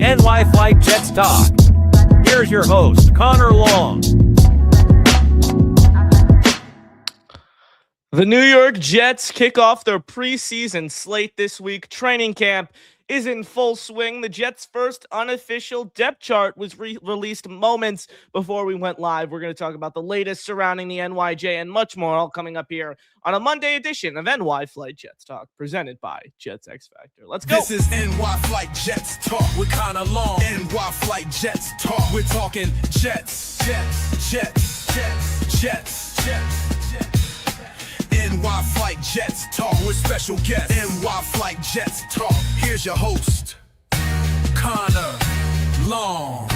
NY Flight Jets Talk. Here's your host, Connor Long. The New York Jets kick off their preseason slate this week. Training camp is in full swing. The Jets' first unofficial depth chart was released moments before we went live. We're going to talk about the latest surrounding the NYJ and much more, all coming up here on a Monday edition of NY Flight Jets Talk, presented by Jets X Factor. Let's go. This is NY Flight Jets Talk with Connor Long. NY Flight Jets Talk. We're talking Jets, Jets, Jets, Jets, Jets, Jets. NY Flight Jets Talk with special guests. NY Flight Jets Talk. Here's your host, Connor Long.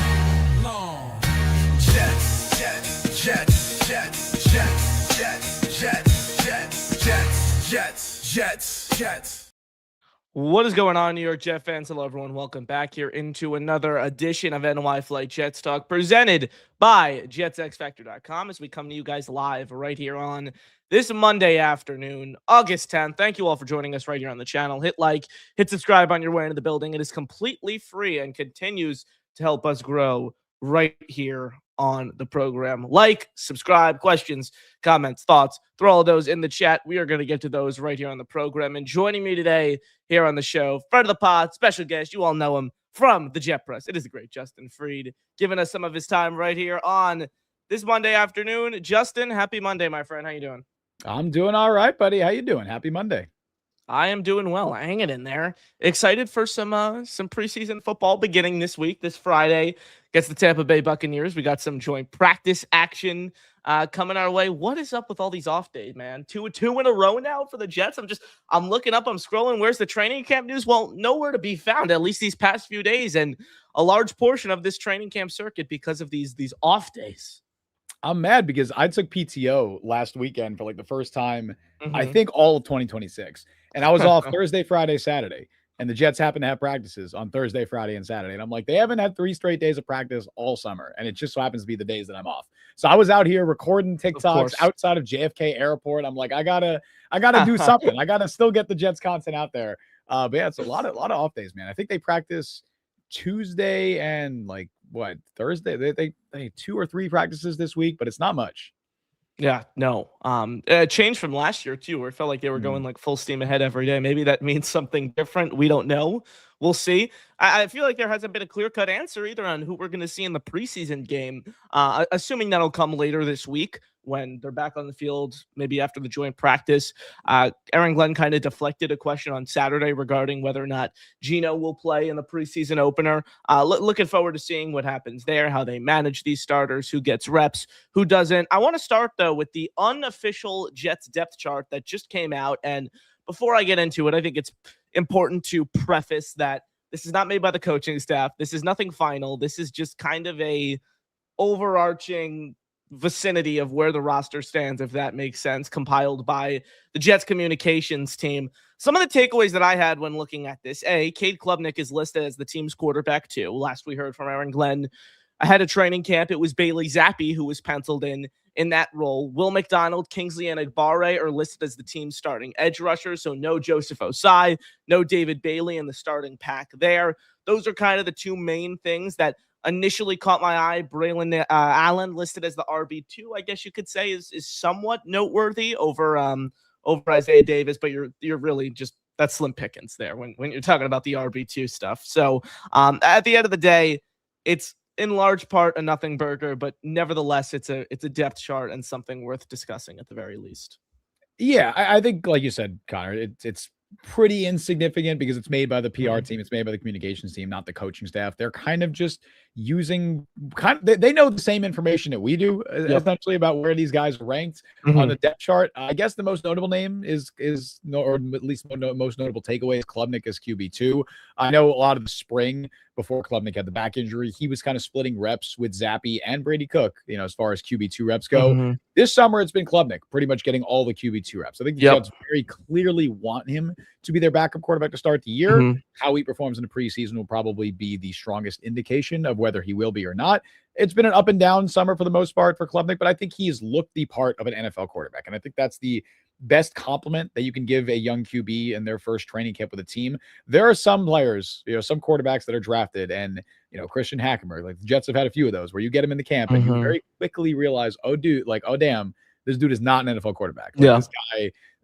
Jets, Jets, Jets, Jets, Jets, Jets, Jets, Jets, Jets, Jets, Jets, Jets. What is going on, New York Jet fans? Hello, everyone. Welcome back here into another edition of NY Flight Jets Talk, presented by JetsXFactor.com, as we come to you guys live right here on this Monday afternoon, August 10th. Thank you all for joining us right here on the channel. Hit like, hit subscribe on your way into the building. It is completely free and continues to help us grow right here on the program. Like, subscribe, questions, comments, thoughts, throw all of those in the chat. We are going to get to those right here on the program. And joining me today here on the show, friend of the pod, special guest, you all know him from the Jet Press. It is the great Justin Freed, giving us some of his time right here on this Monday afternoon. Justin, happy Monday, my friend. How you doing? I'm doing all right, buddy. How you doing? Happy Monday. I am doing well. Hanging in there. Excited for some preseason football beginning this week, this Friday against the Tampa Bay Buccaneers. We got some joint practice action coming our way. What is up with all these off days, man? Two in a row now for the Jets. I'm looking up, I'm scrolling. Where's the training camp news? Well, nowhere to be found, at least these past few days, and a large portion of this training camp circuit because of these I days. I'm mad because I took PTO last weekend for like the first time, I think all of 2026. And I was off Thursday, Friday, Saturday. And the Jets happen to have practices on Thursday, Friday, and Saturday. And I'm like, they haven't had 3 straight days of practice all summer. And it just so happens to be the days that I'm off. So I was out here recording TikToks outside of JFK Airport. I'm like, I gotta do something. I gotta still get the Jets content out there. But yeah, it's a lot of off days, man. I think they practice Tuesday and like Thursday. They 2 or 3 practices this week, but it's not much. Yeah, no. It changed from last year too, where it felt like they were going like full steam ahead every day. Maybe that means something different. We don't know. We'll see. I feel like there hasn't been a clear-cut answer either on who we're going to see in the preseason game, assuming that'll come later this week when they're back on the field, maybe after the joint practice. Aaron Glenn kind of deflected a question on Saturday regarding whether or not Geno will play in the preseason opener. Looking forward to seeing what happens there, how they manage these starters, who gets reps, who doesn't. I want to start, though, with the unofficial Jets depth chart that just came out. And before I get into it, I think it's important to preface that this is not made by the coaching staff. This is nothing final. This is just kind of a overarching vicinity of where the roster stands, if that makes sense, compiled by the Jets communications team. Some of the takeaways that I had when looking at this: Cade Klubnik is listed as the team's quarterback too. Last we heard from Aaron Glenn ahead of training camp, it was Bailey Zappi who was penciled in that role. Will McDonald, Kingsley Enagbare are listed as the team's starting edge rushers, so no Joseph Osai, no David Bailey in the starting pack there. Those are kind of the 2 main things that initially caught my eye. Braylon Allen listed as the RB2, I guess you could say, is somewhat noteworthy over Isaiah Davis, but you're really just, that's slim pickings there when you're talking about the RB2 stuff. So at the end of the day, it's in large part a nothing burger, but nevertheless, it's a depth chart and something worth discussing at the very least. Yeah, I think, like you said, Connor, it's pretty insignificant because it's made by the PR team. It's made by the communications team, not the coaching staff. They're kind of just using they know the same information that we do, essentially, about where these guys are ranked on the depth chart. I guess the most notable name or at least most notable takeaway is Klubnik as QB2. I know a lot of the spring before Klubnik had the back injury, he was kind of splitting reps with Zappi and Brady Cook, as far as QB2 reps go. This summer, it's been Klubnik pretty much getting all the QB2 reps. I think the Jets very clearly want him to be their backup quarterback to start the year. How he performs in the preseason will probably be the strongest indication of whether he will be or not. It's been an up and down summer for the most part for Klubnik, but I think he has looked the part of an NFL quarterback. And I think that's the best compliment that you can give a young QB in their first training camp with a team. There are some players, some quarterbacks that are drafted, and Christian Hackenberg, like the Jets have had a few of those where you get him in the camp and you very quickly realize, oh damn, this dude is not an NFL quarterback. Like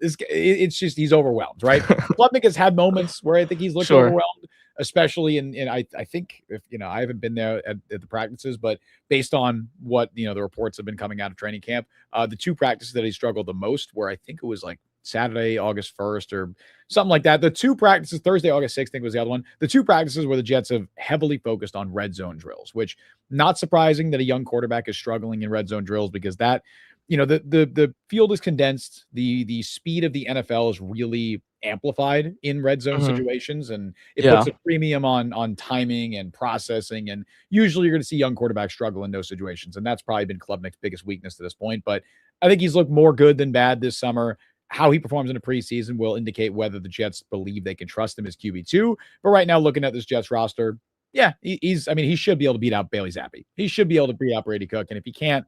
it's just he's overwhelmed, right? Klubnik has had moments where I think he's looked overwhelmed, especially in I think if I haven't been there at the practices, but based on what the reports have been coming out of training camp, the two practices that he struggled the most were, I think it was like Saturday, August 1st or something like that. The two practices, Thursday, August 6th, I think was the other one. The two practices where the Jets have heavily focused on red zone drills, which not surprising that a young quarterback is struggling in red zone drills because that, the field is condensed. The speed of the NFL is really amplified in red zone situations, and it puts a premium on timing and processing. And usually you're going to see young quarterbacks struggle in those situations. And that's probably been Klubnik's biggest weakness to this point. But I think he's looked more good than bad this summer. How he performs in a preseason will indicate whether the Jets believe they can trust him as QB2. But right now, looking at this Jets roster, he should be able to beat out Bailey Zappi. He should be able to beat out Brady Cook. And if he can't,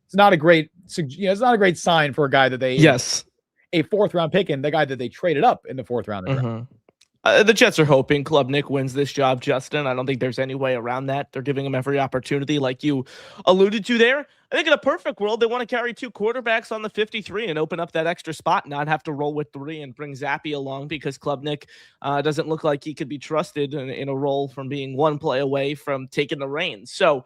it's not a great sign for a guy that they a fourth round pick and the guy that they traded up in the fourth round. The Jets are hoping Klubnik wins this job, Justin. I don't think there's any way around that. They're giving him every opportunity, like you alluded to there. I think in a perfect world, they want to carry two quarterbacks on the 53 and open up that extra spot, not have to roll with three and bring Zappi along because Klubnik doesn't look like he could be trusted in a role from being one play away from taking the reins. So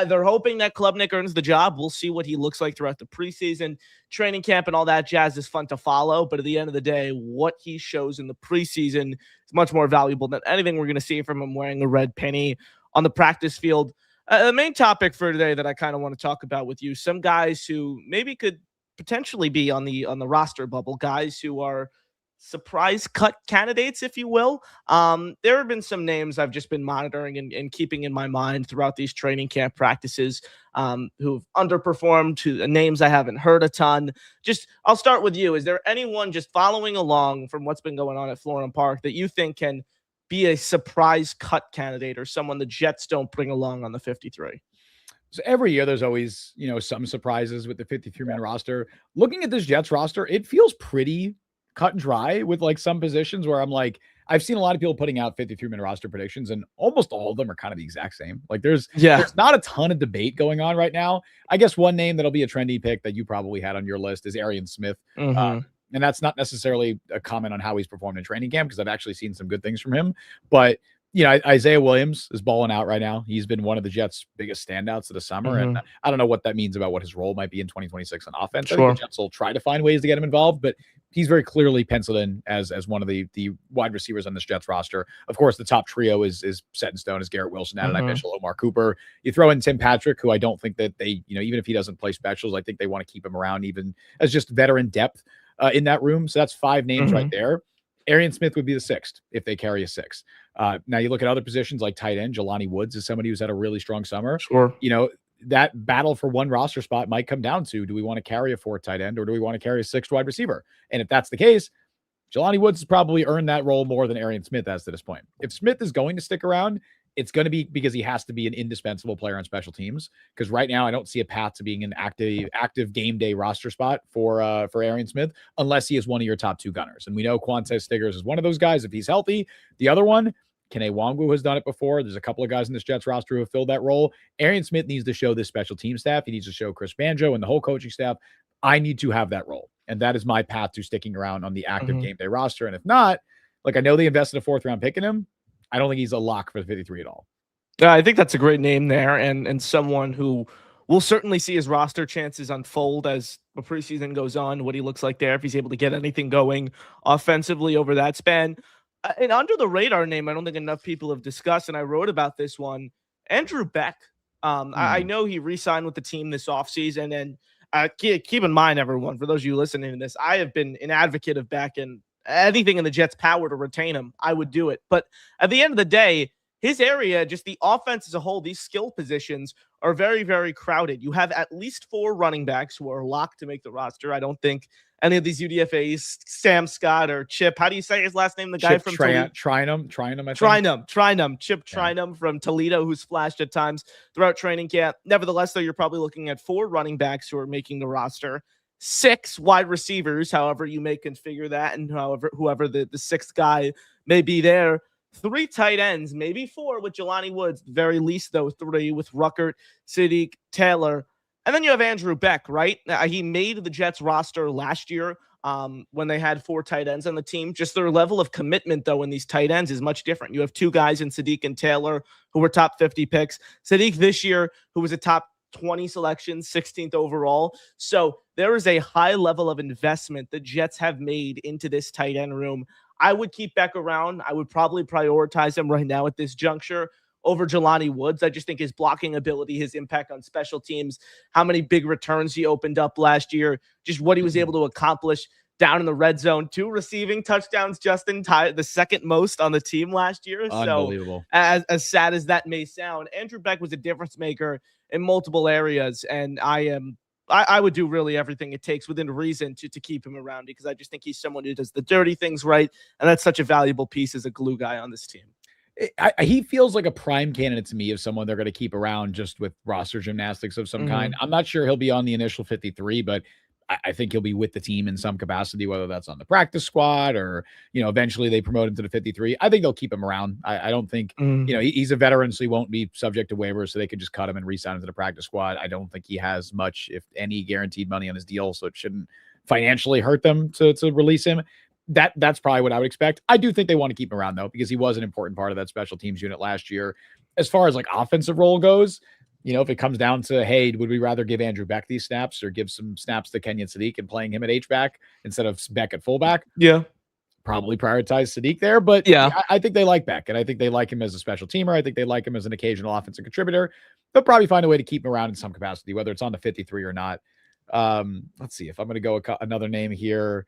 they're hoping that Klubnik earns the job. We'll see what he looks like throughout the preseason. Training camp and all that jazz is fun to follow, but at the end of the day, what he shows in the preseason is much more valuable than anything we're going to see from him wearing a red penny on the practice field. The main topic for today that I kind of want to talk about with you, some guys who maybe could potentially be on the roster bubble, guys who are surprise cut candidates, if you will. There have been some names I've just been monitoring and keeping in my mind throughout these training camp practices who've underperformed, to names I haven't heard a ton. I'll start with you. Is there anyone just following along from what's been going on at Florham Park that you think can be a surprise cut candidate or someone the Jets don't bring along on the 53? So every year there's always, some surprises with the 53-man roster. Looking at this Jets roster, it feels pretty cut and dry with like some positions where I'm like, I've seen a lot of people putting out 53-man roster predictions and almost all of them are kind of the exact same. Like there's not a ton of debate going on right now. I guess one name that'll be a trendy pick that you probably had on your list is Arian Smith. And that's not necessarily a comment on how he's performed in training camp because I've actually seen some good things from him. But, Isaiah Williams is balling out right now. He's been one of the Jets' biggest standouts of the summer. And I don't know what that means about what his role might be in 2026 on offense. I think the Jets will try to find ways to get him involved, but he's very clearly penciled in as one of the wide receivers on this Jets roster. Of course, the top trio is set in stone as Garrett Wilson, Adonai Mitchell, Omar Cooper. You throw in Tim Patrick, who I don't think that they, even if he doesn't play specials, I think they want to keep him around even as just veteran depth in that room. So that's five names right there. Arian Smith would be the sixth if they carry a six. Now you look at other positions like tight end. Jelani Woods is somebody who's had a really strong summer. That battle for one roster spot might come down to, do we want to carry a fourth tight end or do we want to carry a sixth wide receiver? And if that's the case, Jelani Woods has probably earned that role more than Arian Smith has to this point. If Smith is going to stick around, it's going to be because he has to be an indispensable player on special teams. Because right now, I don't see a path to being an active game day roster spot for Arian Smith unless he is one of your top two gunners. And we know Quantez Stiggers is one of those guys if he's healthy. The other one, Kene Nwangwu has done it before. There's a couple of guys in this Jets roster who have filled that role. Arian Smith needs to show this special team staff. He needs to show Chris Banjo and the whole coaching staff, I need to have that role. And that is my path to sticking around on the active game day roster. And if not, like I know they invested a fourth round pick in him. I don't think he's a lock for the 53 at all. I think that's a great name there, and someone who we'll certainly see his roster chances unfold as the preseason goes on, what he looks like there, if he's able to get anything going offensively over that span. An under the radar name I don't think enough people have discussed, and I wrote about this one, Andrew Beck. I know he re-signed with the team this offseason, and keep in mind, everyone, for those of you listening to this, I have been an advocate of Beck, and anything in the Jets' power to retain him, I would do it. But at the end of the day, his area, just the offense as a whole, these skill positions are very, very crowded. You have at least 4 running backs who are locked to make the roster. I don't think any of these UDFAs, Sam Scott or Chip, how do you say his last name? The guy from Toledo. Chip Trinum from Toledo, who's flashed at times throughout training camp. Nevertheless, though, you're probably looking at 4 running backs who are making the roster. 6 wide receivers, however you may configure that, and whoever the sixth guy may be there. 3 tight ends, maybe 4 with Jelani Woods, very least though 3 with Ruckert, Sadiq, Taylor. And then you have Andrew Beck, right? He made the Jets roster last year when they had 4 tight ends on the team. Just their level of commitment, though, in these tight ends is much different. You have 2 guys in Sadiq and Taylor who were top 50 picks. Sadiq this year, who was a top 20 selection, 16th overall. So there is a high level of investment the Jets have made into this tight end room. I would keep Beck around. I would probably prioritize him right now at this juncture over Jelani Woods. I just think his blocking ability, his impact on special teams, how many big returns he opened up last year, just what he was able to accomplish down in the red zone. 2 receiving touchdowns, Justin, the second most on the team last year. Unbelievable. So as sad as that may sound, Andrew Beck was a difference maker in multiple areas, and I would do really everything it takes within reason to keep him around, because I just think he's someone who does the dirty things right, and that's such a valuable piece as a glue guy on this team. He feels like a prime candidate to me of someone they're going to keep around just with roster gymnastics of some kind. I'm not sure he'll be on the initial 53, but I think he'll be with the team in some capacity, whether that's on the practice squad or, eventually they promote him to the 53. I think they'll keep him around. I don't think, he's a veteran, so he won't be subject to waivers, so they could just cut him and re-sign him to the practice squad. I don't think he has much, if any, guaranteed money on his deal, so it shouldn't financially hurt them to release him. That's probably what I would expect. I do think they want to keep him around, though, because he was an important part of that special teams unit last year. As far as like offensive role goes, if it comes down to, hey, would we rather give Andrew Beck these snaps or give some snaps to Kenyon Sadiq and playing him at H-back instead of Beck at fullback? Yeah. Probably prioritize Sadiq there, but yeah, I think they like Beck, and I think they like him as a special teamer. I think they like him as an occasional offensive contributor. They'll probably find a way to keep him around in some capacity, whether it's on the 53 or not. Let's see if I'm going to go another name here.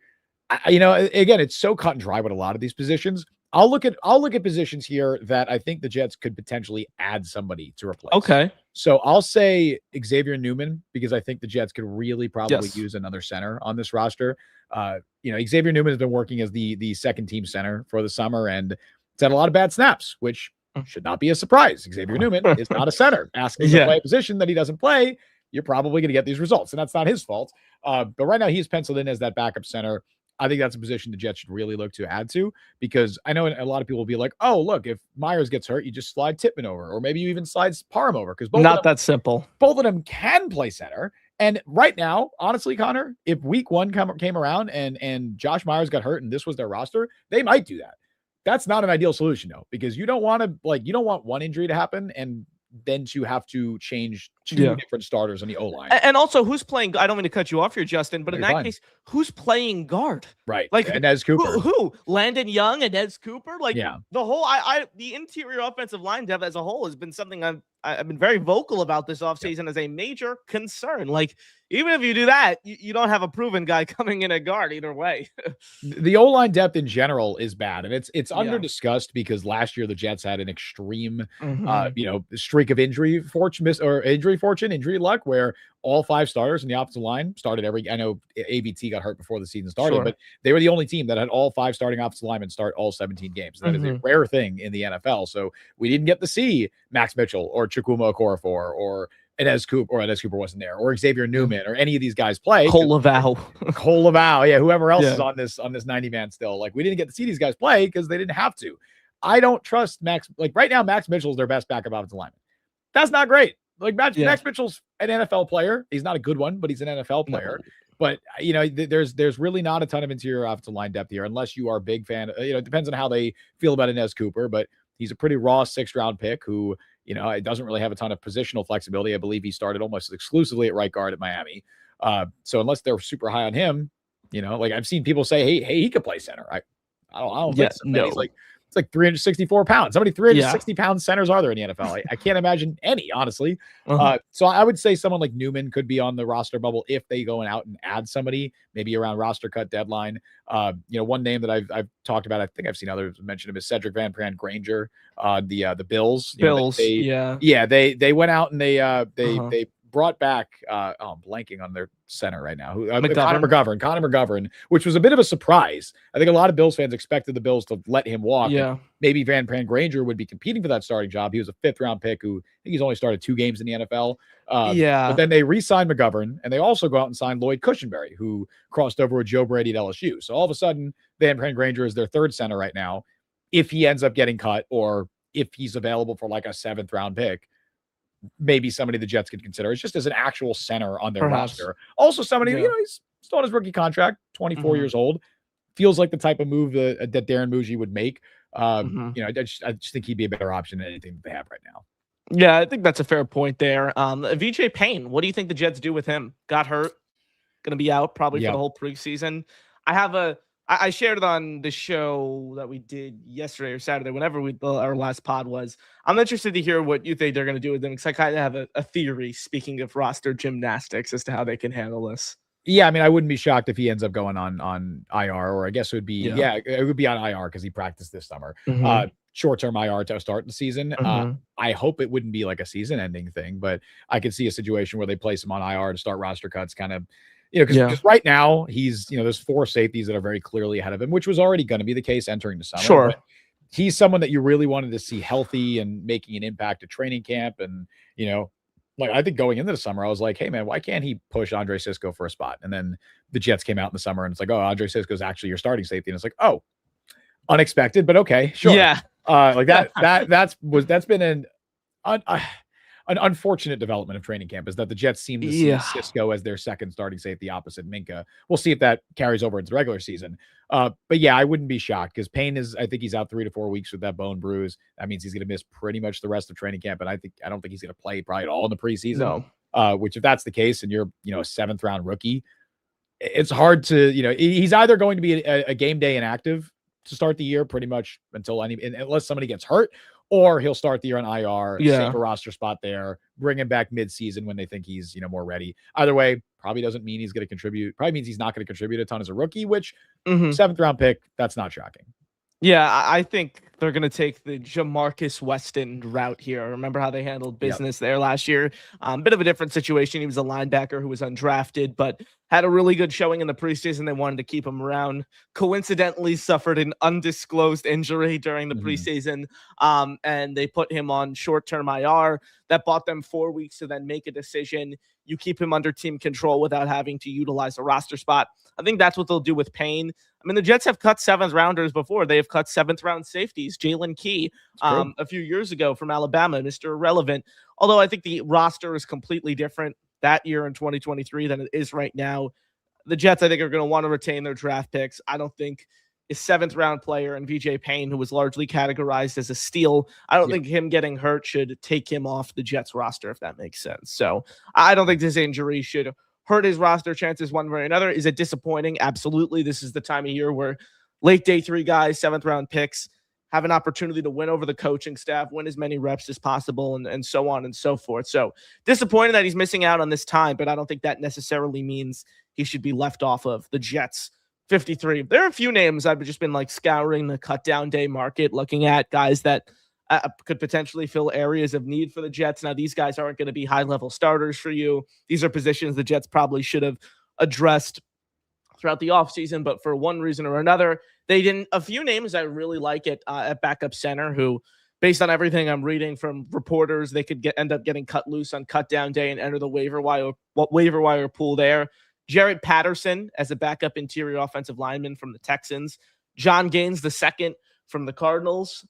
Again, it's so cut and dry with a lot of these positions. I'll look at positions here that I think the Jets could potentially add somebody to replace. Okay. So I'll say Xavier Newman, because I think the Jets could really probably use another center on this roster. Xavier Newman has been working as the second team center for the summer, and it's had a lot of bad snaps, which should not be a surprise. Xavier Newman is not a center. Asking him to play a position that he doesn't play, you're probably going to get these results, and that's not his fault. But right now he's penciled in as that backup center. I think that's a position the Jets should really look to add to, because I know a lot of people will be like, oh, look, if Myers gets hurt, you just slide Tippmann over, or maybe you even slide Parham over, because that simple. Both of them can play center. And right now, honestly, Connor, if week 1 came around and Josh Myers got hurt and this was their roster, they might do that. That's not an ideal solution, though, because you don't want one injury to happen and then to have to change 2 different starters on the O-line. And also, who's playing? I don't mean to cut you off here, Justin, but in that case, who's playing guard? Right. Like Inez Cooper. Who? Landon Young and Inez Cooper? Like the whole the interior offensive line depth as a whole has been something I've been very vocal about this offseason as a major concern. Like, even if you do that, you don't have a proven guy coming in at guard either way. The O-line depth in general is bad, and it's under discussed because last year the Jets had an extreme, streak of injury luck, where all 5 starters in the offensive line started I know AVT got hurt before the season started, but they were the only team that had all 5 starting offensive linemen start all 17 games. That is a rare thing in the NFL. So we didn't get to see Max Mitchell or Chukwuma Okorafor or Inez Cooper wasn't there, or Xavier Newman, or any of these guys play. Cole Laval, whoever else is on this 90-man still. Like, we didn't get to see these guys play because they didn't have to. I don't trust Max. Like, right now, Max Mitchell is their best backup offensive lineman. That's not great. Like, Max Mitchell's an NFL player. He's not a good one, but he's an NFL player. But, there's really not a ton of interior offensive line depth here, unless you are a big fan. It depends on how they feel about Inez Cooper, but he's a pretty raw 6th-round pick who, it doesn't really have a ton of positional flexibility. I believe he started almost exclusively at right guard at Miami. So unless they're super high on him, I've seen people say, hey, he could play center. I don't think so. No. It's like 364 pounds. How many 360-pound centers are there in the NFL? I can't imagine any, honestly. So I would say someone like Newman could be on the roster bubble if they go out and add somebody, maybe around roster cut deadline. One name that I've talked about, I think I've seen others mention him, is Cedric Van Pran Granger, the Bills. Bills, they went out and they brought back, I'm blanking on their center right now. McGovern. Connor McGovern, which was a bit of a surprise. I think a lot of Bills fans expected the Bills to let him walk. Yeah. Maybe Van Pran Granger would be competing for that starting job. He was a 5th-round pick who I think he's only started 2 games in the NFL. But then they re-signed McGovern, and they also go out and signed Lloyd Cushenberry, who crossed over with Joe Brady at LSU. So all of a sudden, Van Pran Granger is their 3rd center right now. If he ends up getting cut, or if he's available for like a 7th-round pick, maybe somebody the Jets could consider. It's just as an actual center on their roster. Also somebody, he's still on his rookie contract, 24 years old. Feels like the type of move that Darren Muji would make. I just think he'd be a better option than anything that they have right now. Yeah, I think that's a fair point there. VJ Payne, what do you think the Jets do with him? Got hurt, going to be out probably for the whole preseason. I shared it on the show that we did yesterday or Saturday, whenever our last pod was. I'm interested to hear what you think they're going to do with them, because I kind of have a theory, speaking of roster gymnastics, as to how they can handle this. Yeah, I mean, I wouldn't be shocked if he ends up going on IR, or I guess it would be, it would be on IR because he practiced this summer. Short-term IR to start the season. I hope it wouldn't be like a season-ending thing, but I could see a situation where they place him on IR to start roster cuts, kind of, because right now he's, there's 4 safeties that are very clearly ahead of him, which was already going to be the case entering the summer. Sure. But he's someone that you really wanted to see healthy and making an impact at training camp. And, I think going into the summer, I was like, hey, man, why can't he push Andre Cisco for a spot? And then the Jets came out in the summer and it's like, oh, Andre Cisco is actually your starting safety. And it's like, oh, unexpected, but okay, sure. Yeah. That's been an unfortunate development of training camp, is that the Jets seem to see Cisco as their second starting safety opposite Minka. We'll see if that carries over into the regular season. But yeah, I wouldn't be shocked, because Payne I think he's out 3 to 4 weeks with that bone bruise. That means he's going to miss pretty much the rest of training camp. And I don't think he's going to play probably at all in the preseason. No. Which, if that's the case and you're, a 7th-round rookie, it's hard to, he's either going to be a game day inactive to start the year pretty much unless somebody gets hurt, or he'll start the year on IR, save a roster spot there, bring him back mid-season when they think he's, more ready. Either way, probably doesn't mean he's going to contribute. Probably means he's not going to contribute a ton as a rookie, which 7th-round pick, that's not shocking. Yeah, I think they're going to take the Jamarcus Weston route here. Remember how they handled business there last year? Bit of a different situation. He was a linebacker who was undrafted, but had a really good showing in the preseason. They wanted to keep him around. Coincidentally, suffered an undisclosed injury during the preseason, and they put him on short-term IR. That bought them 4 weeks to then make a decision. You keep him under team control without having to utilize a roster spot. I think that's what they'll do with Payne. I mean, the Jets have cut 7th-rounders before. They have cut 7th-round safeties. Jalen Key, a few years ago from Alabama, Mr. Irrelevant. Although I think the roster is completely different that year in 2023 than it is right now. The Jets, I think, are going to want to retain their draft picks. I don't think a 7th-round player and VJ Payne, who was largely categorized as a steal, I don't think him getting hurt should take him off the Jets roster, if that makes sense. So I don't think this injury should hurt his roster chances one way or another. Is it disappointing? Absolutely. This is the time of year where late day 3 guys, 7th-round picks, have an opportunity to win over the coaching staff, win as many reps as possible, and so on and so forth. So disappointed that he's missing out on this time, but I don't think that necessarily means he should be left off of the Jets 53. There are a few names I've just been scouring the cut down day market, looking at guys that could potentially fill areas of need for the Jets. Now, these guys aren't going to be high-level starters for you. These are positions the Jets probably should have addressed throughout the offseason, but for one reason or another, they didn't. A few names I really like at backup center who, based on everything I'm reading from reporters, they could end up getting cut loose on cut down day and enter the waiver wire pool there. Jared Patterson as a backup interior offensive lineman from the Texans. John Gaines II from the Cardinals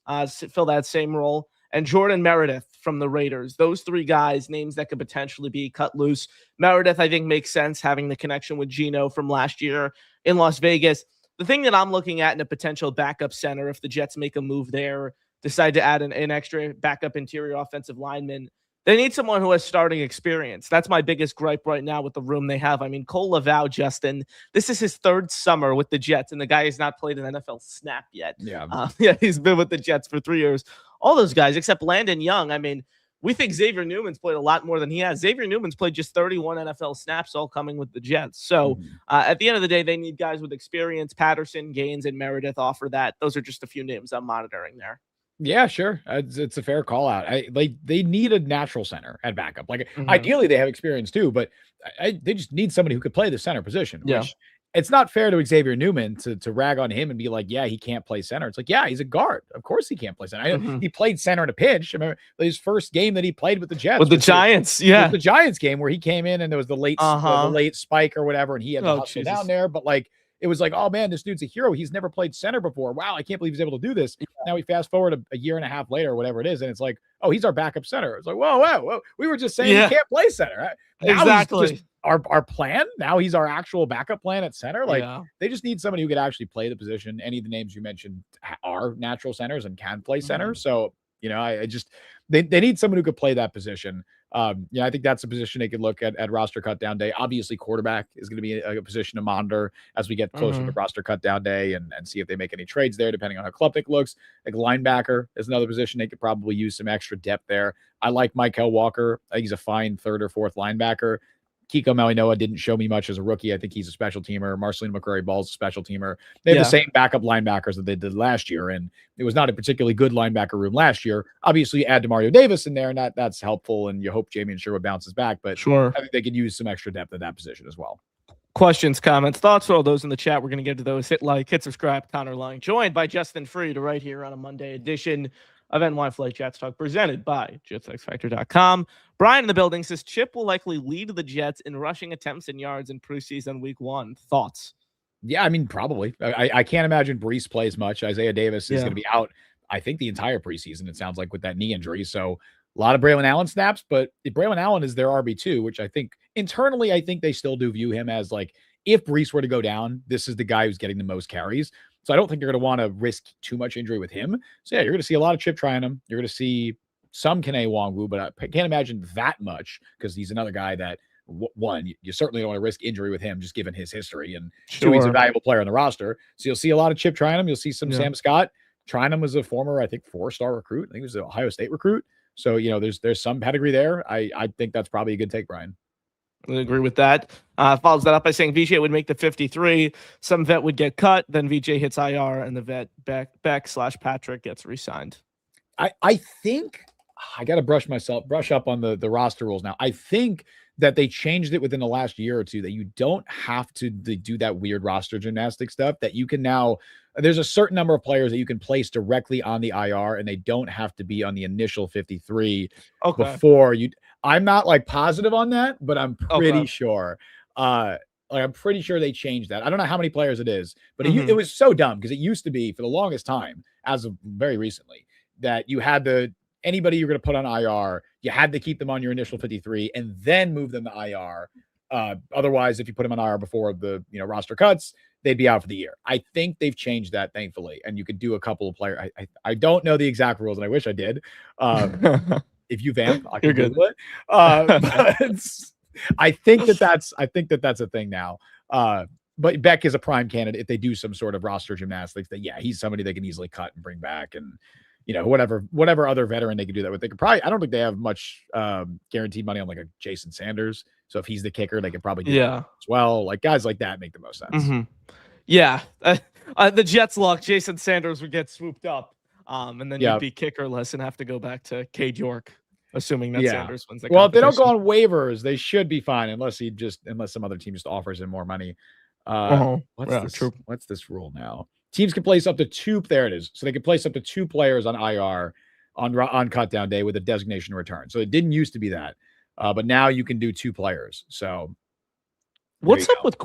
fill that same role. And Jordan Meredith from the Raiders. Those 3 guys, names that could potentially be cut loose. Meredith, I think, makes sense, having the connection with Geno from last year in Las Vegas. The thing that I'm looking at in a potential backup center, if the Jets make a move there, decide to add an extra backup interior offensive lineman, they need someone who has starting experience. That's my biggest gripe right now with the room they have. I mean, Cole Laval, Justin, this is his 3rd summer with the Jets, and the guy has not played an NFL snap yet. Yeah, he's been with the Jets for 3 years. All those guys, except Landon Young. I mean, we think Xavier Newman's played a lot more than he has. Xavier Newman's played just 31 NFL snaps, all coming with the Jets. So at the end of the day, they need guys with experience. Patterson, Gaines, and Meredith offer that. Those are just a few names I'm monitoring there. Yeah, sure. It's a fair call out. They need a natural center at backup. Like Mhm. ideally, they have experience too, but they just need somebody who could play the center position. Yeah. Which it's not fair to Xavier Newman to rag on him and be like, yeah, he can't play center. It's like, yeah, he's a guard. Of course he can't play center. Mhm. He played center in a pinch. I remember his first game that he played with the Jets With the was Giants, was yeah. the Giants game where he came in and there was the Uh-huh. late spike or whatever, and he had to Oh, hustle Jesus. down there. But like it was like, oh man, this dude's a hero. He's never played center before. Wow, I can't believe he's able to do this. Now we fast forward a year and a half later, or whatever it is, and it's like, oh, he's our backup center. It's like, whoa. We were just saying Yeah. he can't play center. Now he's Exactly. just our plan. Now he's our actual backup plan at center. Like Yeah. they just need somebody who could actually play the position. Any of the names you mentioned are natural centers and can play center. Mhm. So I just they need someone who could play that position. I think that's a position they could look at roster cut down day. Obviously, quarterback is going to be a position to monitor as we get closer to Mhm. roster cut down day and see if they make any trades there, depending on how Klubnik looks. Like linebacker is another position they could probably use some extra depth there. I like Michael Walker. I think he's a fine third or fourth linebacker. Kiko Malinois didn't show me much as a rookie. I think he's a special teamer. Marcelino McCurry-Ball's a special teamer. They have Yeah. the same backup linebackers that they did last year, and it was not a particularly good linebacker room last year. Obviously, you add Demario Davis in there, and that's helpful, and you hope Jamie Sherwood bounces back, but Sure. I think they could use some extra depth at that position as well. Questions, comments, thoughts, all those in the chat. We're going to get to those. Hit like, hit subscribe, Connor Long. Joined by Justin Freed right here on a Monday edition of NY Flight Jets Talk, presented by JetsXFactor.com. Brian in the building says Chip will likely lead the Jets in rushing attempts and yards in preseason week 1. Thoughts? Yeah, I mean, probably. I can't imagine Brees plays much. Isaiah Davis is Yeah. going to be out, I think, the entire preseason, it sounds like, with that knee injury. So a lot of Braylon Allen snaps, but if Braylon Allen is their RB2, which I think internally, I think they still do view him as like, if Brees were to go down, this is the guy who's getting the most carries. So I don't think you're going to want to risk too much injury with him. So yeah, you're going to see a lot of Chip trying him. You're going to see some Kene Nwangwu, but I can't imagine that much because he's another guy that one, you certainly don't want to risk injury with him, just given his history, and two, he's a valuable player on the roster. So you'll see a lot of Chip trying him. You'll see some Sam Scott trying him. Was a former, I think, 4-star recruit. I think he was an Ohio State recruit. So there's some pedigree there. I think that's probably a good take, Brian. I agree with that. Follows that up by saying VJ would make the 53. Some vet would get cut. Then VJ hits IR, and the vet Beck/Patrick gets re-signed. I think I got to brush up on the roster rules now. I think that they changed it within the last year or two that you don't have to do that weird roster gymnastic stuff, that you can now, there's a certain number of players that you can place directly on the IR and they don't have to be on the initial 53 before you. I'm not like positive on that, but I'm pretty sure. I'm pretty sure they changed that. I don't know how many players it is, but it was so dumb because it used to be for the longest time, as of very recently, that you had anybody you're going to put on IR, you had to keep them on your initial 53 and then move them to IR. Otherwise, if you put them on IR before the roster cuts, they'd be out for the year. I think they've changed that, thankfully, and you could do a couple of players. I don't know the exact rules, and I wish I did. If you vamp, I can Google it. But I think that's a thing now. But Beck is a prime candidate if they do some sort of roster gymnastics. That he's somebody they can easily cut and bring back, and whatever other veteran they could do that with. They could probably. I don't think they have much guaranteed money on like a Jason Sanders. So if he's the kicker, they could probably do that as well. Like guys like that make the most sense. Mm-hmm. Yeah, the Jets luck. Jason Sanders would get swooped up, and then you'd be kickerless and have to go back to Cade York, assuming that Sanders wins. Well, if they don't go on waivers, they should be fine unless some other team just offers him more money. What's this rule now? Teams can place up to 2. There it is. So they can place up to 2 players on IR on cut down day with a designation return. So it didn't used to be that, but now you can do 2 players. So what's up with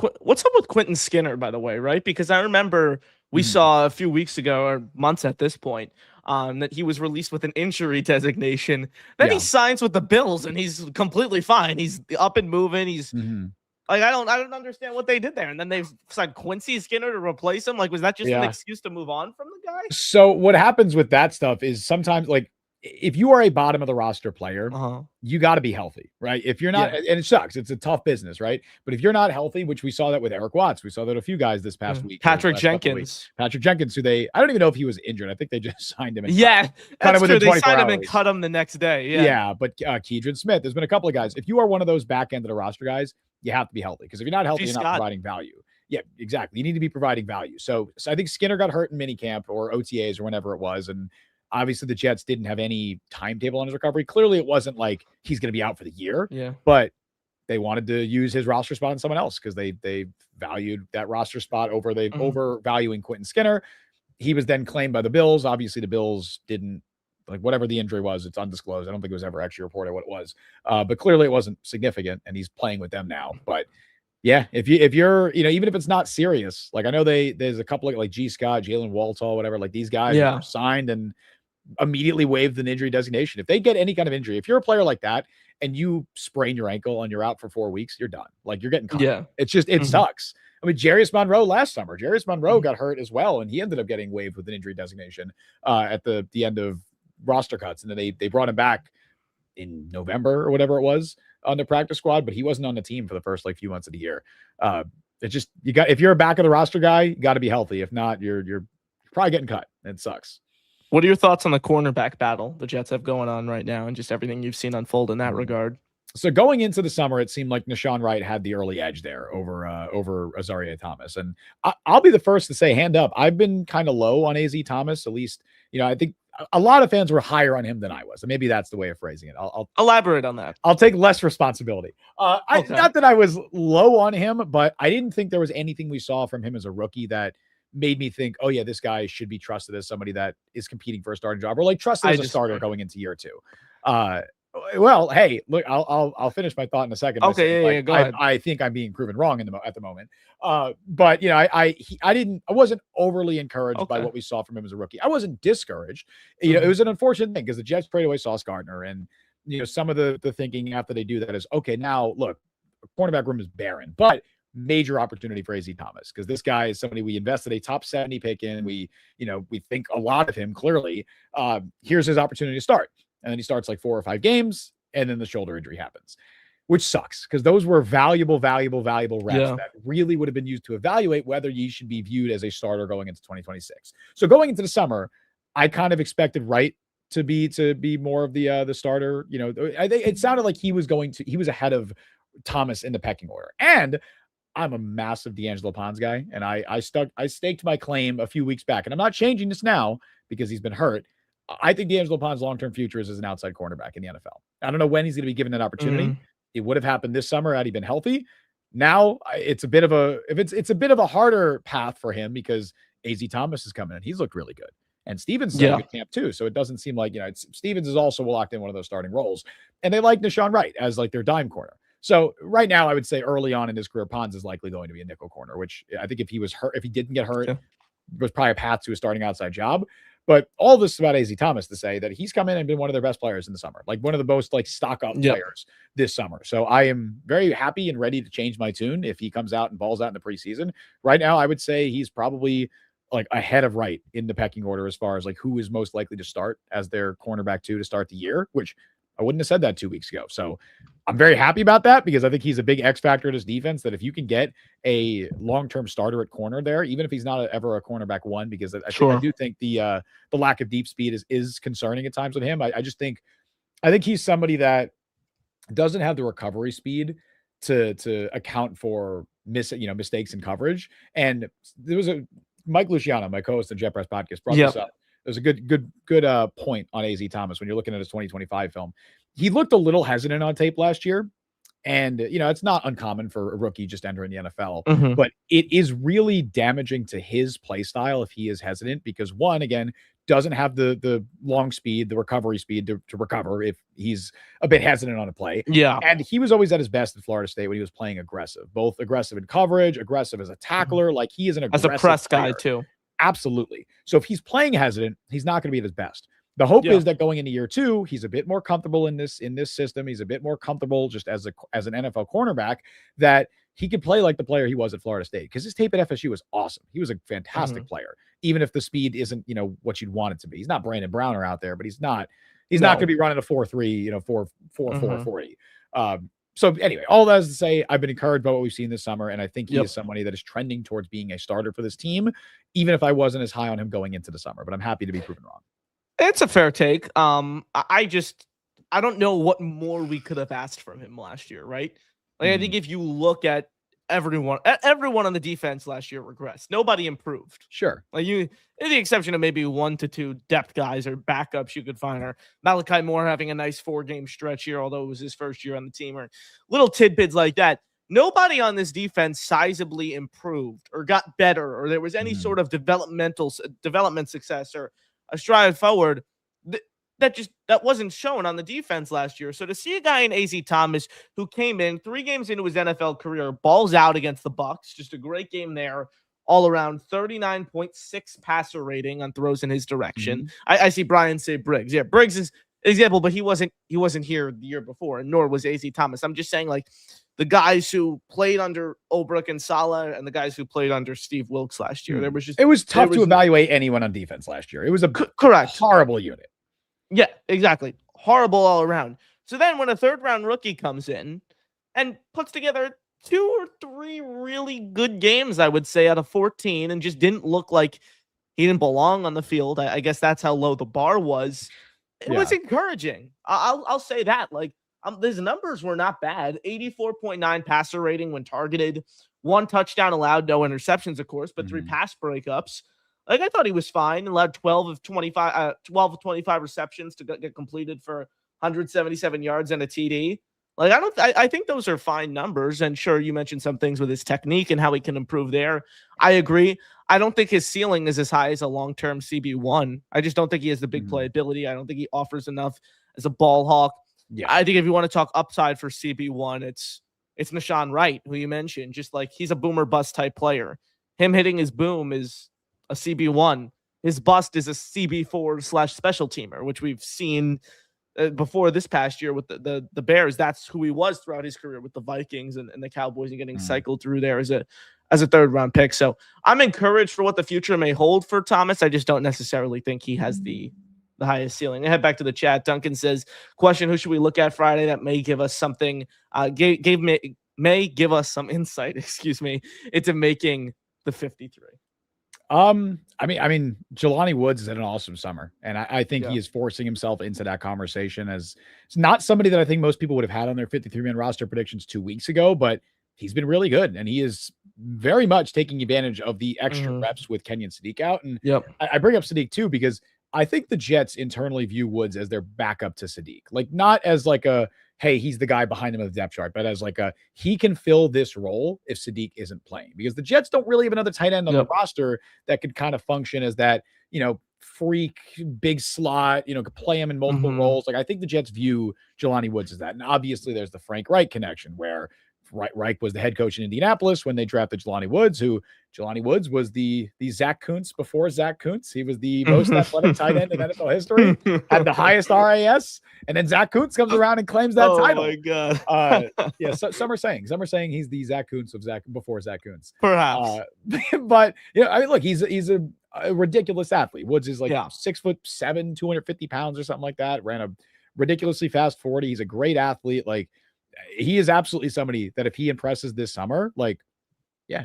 Quentin Skinner, by the way, right? Because I remember we saw a few weeks ago or months at this point that he was released with an injury designation. Then he signs with the Bills and he's completely fine. He's up and moving. He's like, I don't understand what they did there. And then they've signed Quincy Skinner to replace him. Like, was that just an excuse to move on from the guy? So what happens with that stuff is sometimes, like, if you are a bottom of the roster player, you got to be healthy, right? If you're not, and it sucks. It's a tough business, right? But if you're not healthy, which we saw that with Eric Watts, we saw that a few guys this past week. Patrick Jenkins, who I don't even know if he was injured. I think they just signed him. And cut him within 24 hours. They signed him and cut him the next day. Yeah, but Keidron Smith, there's been a couple of guys. If you are one of those back end of the roster guys, you have to be healthy, because if you're not healthy, you're not providing value. Yeah, exactly. You need to be providing value. So I think Skinner got hurt in minicamp or OTAs or whenever it was, and Obviously, the Jets didn't have any timetable on his recovery. Clearly, it wasn't like he's going to be out for the year. Yeah. But they wanted to use his roster spot on someone else because they valued that roster spot over overvaluing Quentin Skinner. He was then claimed by the Bills. Obviously, the Bills didn't, like, whatever the injury was, it's undisclosed. I don't think it was ever actually reported what it was. But clearly it wasn't significant, and he's playing with them now. But yeah, if you're, even if it's not serious, like I know there's a couple of like G. Scott, Jalen Waltall, whatever, like these guys were signed and immediately waived an injury designation. If they get any kind of injury, if you're a player like that and you sprain your ankle and you're out for 4 weeks, you're done. Like you're getting cut. Yeah. It's just, it sucks. I mean, Jarius Monroe last summer, got hurt as well, and he ended up getting waived with an injury designation at the end of roster cuts. And then they brought him back in November or whatever it was on the practice squad, but he wasn't on the team for the first like few months of the year. It's just, if you're a back of the roster guy, you got to be healthy. If not, you're probably getting cut. It sucks. What are your thoughts on the cornerback battle the Jets have going on right now and just everything you've seen unfold in that regard? So going into the summer, it seemed like Nashawn Wright had the early edge there over Azareye'h Thomas. And I'll be the first to say, hand up, I've been kind of low on AZ Thomas. At least, I think a lot of fans were higher on him than I was. And maybe that's the way of phrasing it. I'll elaborate on that. I'll take less responsibility. Not that I was low on him, but I didn't think there was anything we saw from him as a rookie that made me think, oh yeah, this guy should be trusted as somebody that is competing for a starting job, or like trusted as a starter going into year 2. Well, hey, look, I'll finish my thought in a second. Okay, go ahead. I think I'm being proven wrong at the moment. But I wasn't overly encouraged by what we saw from him as a rookie. I wasn't discouraged. It was an unfortunate thing because the Jets traded away Sauce Gardner, and some of the thinking after they do that is, okay, now look, cornerback room is barren, but major opportunity for AZ Thomas because this guy is somebody we invested a top 70 pick in. We think a lot of him clearly. Here's his opportunity to start. And then he starts like 4 or 5 games, and then the shoulder injury happens, which sucks because those were valuable reps that really would have been used to evaluate whether he should be viewed as a starter going into 2026. So going into the summer, I kind of expected Wright to be more of the starter. I think it sounded like he was ahead of Thomas in the pecking order. And I'm a massive D'Angelo Pons guy, and I staked my claim a few weeks back, and I'm not changing this now because he's been hurt. I think D'Angelo Pons' long-term future is as an outside cornerback in the NFL. I don't know when he's going to be given that opportunity. It would have happened this summer had he been healthy. Now it's a bit of a harder path for him because AZ Thomas is coming in. He's looked really good. And Stevens is in a good camp too. So it doesn't seem like, Stevens is also locked in one of those starting roles. And they like Nashawn Wright as like their dime corner. So right now I would say early on in his career, Pons is likely going to be a nickel corner, which I think if he didn't get hurt, was probably a path to a starting outside job. But all this about AZ Thomas to say that he's come in and been one of their best players in the summer, like one of the most like stock up players this summer. So I am very happy and ready to change my tune if he comes out and balls out in the preseason. Right now, I would say he's probably like ahead of Wright in the pecking order as far as like who is most likely to start as their cornerback 2 to start the year, which I wouldn't have said that 2 weeks ago. So I'm very happy about that because I think he's a big X factor in his defense that if you can get a long-term starter at corner there, even if he's not ever a cornerback 1, because I do think the lack of deep speed is concerning at times with him. I think he's somebody that doesn't have the recovery speed to account for mistakes in coverage. And there was Mike Luciano, my co-host of Jet Press Podcast, brought this up. There's a good point on AZ Thomas when you're looking at his 2025 film. He looked a little hesitant on tape last year. And, it's not uncommon for a rookie just entering the NFL, but it is really damaging to his play style if he is hesitant because one, again, doesn't have the long speed, the recovery speed to recover if he's a bit hesitant on a play. Yeah. And he was always at his best at Florida State when he was playing aggressive, both aggressive in coverage, aggressive as a tackler. Like he is an aggressive as a press player. Guy too. Absolutely. So if he's playing hesitant, he's not going to be at his best. The hope is that going into year 2, he's a bit more comfortable in this system. He's a bit more comfortable just as an NFL cornerback that he could play like the player he was at Florida State because his tape at FSU was awesome. He was a fantastic player, even if the speed isn't, what you'd want it to be. He's not Brandon Browner out there, but he's not going to be running a 4.3, 4.40. So anyway, all that is to say, I've been encouraged by what we've seen this summer, and I think he is somebody that is trending towards being a starter for this team, even if I wasn't as high on him going into the summer, but I'm happy to be proven wrong. It's a fair take. I don't know what more we could have asked from him last year, right? Like I think if you look at everyone on the defense last year regressed. Nobody improved. Sure. Like in the exception of maybe 1 to 2 depth guys or backups you could find, or Malachi Moore having a nice 4-game stretch here, although it was his first year on the team, or little tidbits like that. Nobody on this defense sizably improved or got better, or there was any sort of development success or a stride forward. That wasn't shown on the defense last year. So to see a guy in AZ Thomas who came in 3 games into his NFL career, balls out against the Bucs, just a great game there, all around 39.6 passer rating on throws in his direction. I see Brian say Briggs. Yeah, Briggs is an example, but he wasn't here the year before, and nor was AZ Thomas. I'm just saying, like, the guys who played under Olbrich and Saleh and the guys who played under Steve Wilkes last year. It was tough to evaluate anyone on defense last year. It was a correct horrible unit. Yeah, exactly. Horrible all around. So then when a 3rd-round rookie comes in and puts together 2 or 3 really good games, I would say, out of 14, and just didn't look like he didn't belong on the field. I guess that's how low the bar was. It was encouraging. I'll say that. Like, his numbers were not bad. 84.9 passer rating when targeted. 1 touchdown allowed, no interceptions, of course, but 3 pass breakups. Like, I thought he was fine. Allowed 12 of 25 receptions to get completed for 177 yards and a TD. Like, I think those are fine numbers. And sure, you mentioned some things with his technique and how he can improve there. I agree. I don't think his ceiling is as high as a long-term CB1. I just don't think he has the big playability. I don't think he offers enough as a ball hawk. Yeah. I think if you want to talk upside for CB1, it's Nashawn Wright, who you mentioned. Just like, he's a boomer bust type player. Him hitting his boom is a CB1. His bust is a CB4/special teamer, which we've seen before this past year with the Bears. That's who he was throughout his career with the Vikings and the Cowboys, and getting cycled through there as a 3rd-round pick. So I'm encouraged for what the future may hold for Thomas. I just don't necessarily think he has the highest ceiling. I head back to the chat. Duncan says, question, who should we look at Friday that may give us something, may give us some insight, into making the 53? I mean, Jelani Woods has had an awesome summer, and I think he is forcing himself into that conversation as it's not somebody that I think most people would have had on their 53-man roster predictions 2 weeks ago, but he's been really good, and he is very much taking advantage of the extra reps with Kenyon Sadiq out. And I bring up Sadiq too, because I think the Jets internally view Woods as their backup to Sadiq, like not as like a, hey, he's the guy behind him of the depth chart, but as like he can fill this role if Sadiq isn't playing, because the Jets don't really have another tight end on the roster that could kind of function as that, freak big slot, could play him in multiple roles. Like, I think the Jets view Jelani Woods as that. And obviously there's the Frank Reich connection, where Reich was the head coach in Indianapolis when they drafted Jelani Woods, Jelani Woods was the Zach Kuntz before Zach Kuntz. He was the most athletic tight end in NFL history, had the highest RAS, and then Zach Kuntz comes around and claims that title. Oh my God. Some are saying he's the Zach Kuntz of before Zach Kuntz. Perhaps. But look, he's a ridiculous athlete. Woods is like 6'7", 250 pounds or something like that. Ran a ridiculously fast 40. He's a great athlete. Like, he is absolutely somebody that if he impresses this summer, like,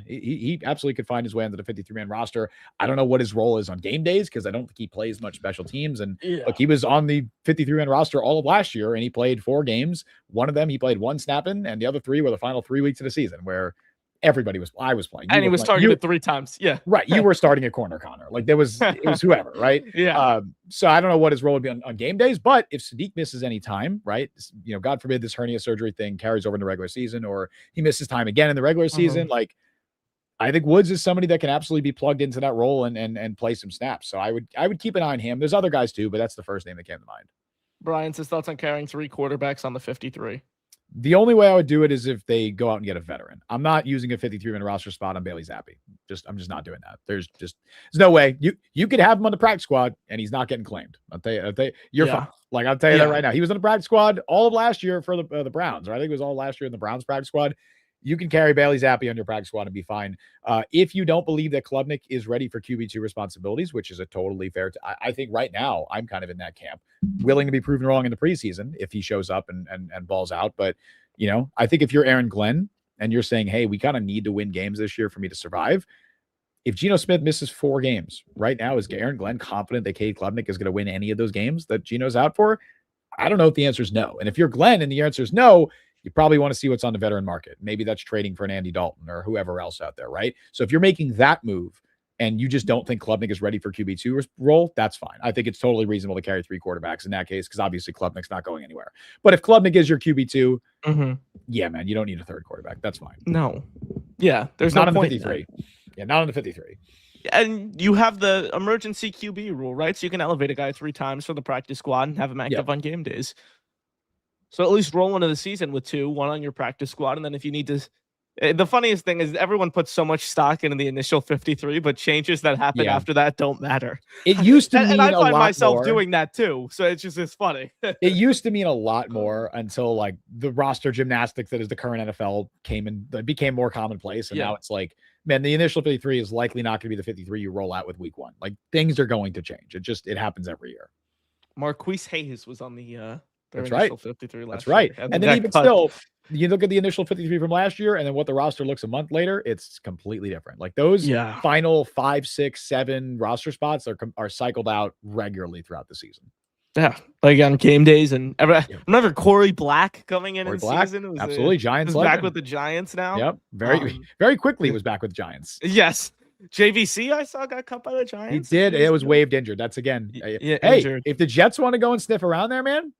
he absolutely could find his way into the 53-man roster. I don't know what his role is on game days, because I don't think he plays much special teams. And look, he was on the 53-man roster all of last year, and he played 4 games. One of them he played 1 snap in, and the other 3 were the final 3 weeks of the season, where I was playing. And he was targeted 3 times. Yeah. Right. You were starting at corner, Connor. Like, it was whoever, right? Yeah. So I don't know what his role would be on game days, but if Sadiq misses any time, right? God forbid this hernia surgery thing carries over in the regular season, or he misses time again in the regular season, like, I think Woods is somebody that can absolutely be plugged into that role and play some snaps. So I would keep an eye on him. There's other guys too, but that's the first name that came to mind. Brian says thoughts on carrying 3 quarterbacks on the 53. The only way I would do it is if they go out and get a veteran. I'm not using a 53-man roster spot on Bailey Zappi. I'm just not doing that. There's no way. You could have him on the practice squad and he's not getting claimed. I'll tell you, you're fine. Like, I'll tell you that right now. He was on the practice squad all of last year for the Browns, right? I think it was all last year in the Browns practice squad. You can carry Bailey Zappi on your practice squad and be fine. If you don't believe that Klubnik is ready for QB2 responsibilities, which is a totally fair, I think right now I'm kind of in that camp, willing to be proven wrong in the preseason if he shows up and balls out. But, I think if you're Aaron Glenn and you're saying, hey, we kind of need to win games this year for me to survive. If Geno Smith misses 4 games right now, is Aaron Glenn confident that Cade Klubnik is going to win any of those games that Geno's out for? I don't know if the answer is no. And if you're Glenn and the answer is no, you probably want to see what's on the veteran market. Maybe that's trading for an Andy Dalton or whoever else out there, right? So if you're making that move and you just don't think Klubnik is ready for QB2 role, that's fine. I think it's totally reasonable to carry 3 quarterbacks in that case, because obviously Klubnik's not going anywhere. But if Klubnik is your QB2, yeah, man, you don't need a 3rd quarterback. That's fine. No. Yeah, there's not no on the point 53. Yeah, not on the 53. And you have the emergency QB rule, right? So you can elevate a guy 3 times for the practice squad and have him active on game days. So at least roll into the season with 2, 1 on your practice squad, and then if you need to. The funniest thing is everyone puts so much stock into the initial 53, but changes that happen after that don't matter. It used to mean and I find a lot myself more. doing that too. So it's funny. It used to mean a lot more until like the roster gymnastics that is the current NFL became more commonplace. And now it's like, man, the initial 53 is likely not going to be the 53 you roll out with week 1. Like things are going to change. It happens every year. Marquise Hayes was on the That's right. 53 last That's right. year. And then even still, you look at the initial 53 from last year and then what the roster looks a month later, it's completely different. Like those final 5, 6, 7 roster spots are cycled out regularly throughout the season. Yeah, like on game days and remember Corey Black coming in season. It was absolutely Giants back with the Giants now. Yep, very quickly was back with Giants. Yes, JVC I saw got cut by the Giants. He did. It was waived injured. That's again. Hey, injured. If the Jets want to go and sniff around there, man,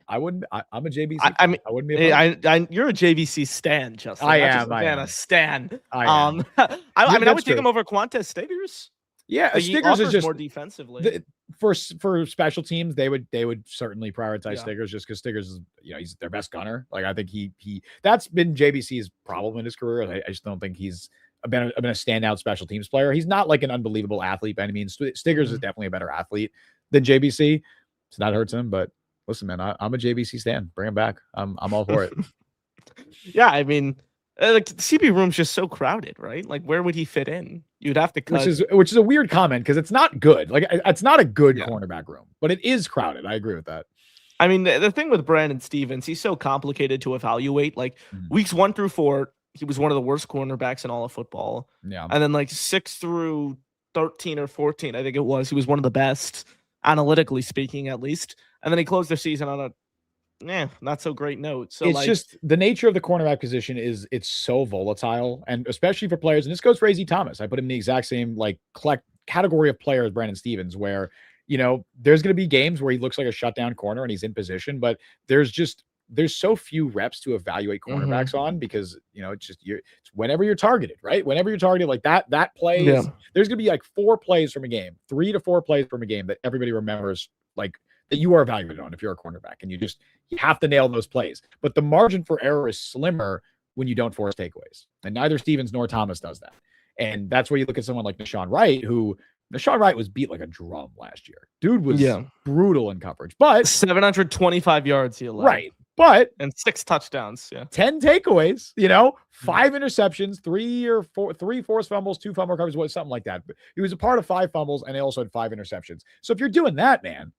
I wouldn't. I'm a JVC. I mean, I wouldn't be. You're a JVC stan, Justin. I am. A stan. I am. I mean, I would take him over Quantez Stiggers. Yeah, Stiggers is just more defensively. For special teams, they would certainly prioritize Stiggers just because Stiggers is he's their best gunner. Like I think he that's been JVC's problem in his career. I just don't think he's been a standout special teams player. He's not like an unbelievable athlete by any means. Stiggers is definitely a better athlete than JVC, so that hurts him. But listen, man, I'm a JVC stan. Bring him back. I'm all for it. Yeah, I mean. Like the CB room's just so crowded, right? Like, where would he fit in? You'd have to cut. Which is a weird comment because it's not good. Like, it's not a good cornerback room, but it is crowded. I agree with that. I mean, the thing with Brandon Stevens, he's so complicated to evaluate. Like weeks 1 through 4, he was one of the worst cornerbacks in all of football. Yeah, and then like 6 through 13 or 14, I think it was. He was one of the best, analytically speaking, at least. And then he closed the season on a not so great note. So it's just the nature of the cornerback position is it's so volatile, and especially for players. And this goes for AZ Thomas. I put him in the exact same category of player as Brandon Stevens, where there's going to be games where he looks like a shutdown corner and he's in position, but there's so few reps to evaluate cornerbacks on because it's whenever you're targeted, right? Whenever you're targeted like that play, there's going to be like 4 plays from a game, 3 to 4 plays from a game that everybody remembers that you are evaluated on if you're a cornerback, and you have to nail those plays. But the margin for error is slimmer when you don't force takeaways. And neither Stevens nor Thomas does that. And that's where you look at someone like Nashawn Wright, who Nashawn Wright was beat like a drum last year. Dude was brutal in coverage, but 725 yards he allowed. Right. But and 6 touchdowns. Yeah. 10 takeaways, 5 interceptions, 3 forced fumbles, 2 fumble recoveries, something like that. But he was a part of 5 fumbles and he also had 5 interceptions. So if you're doing that, man,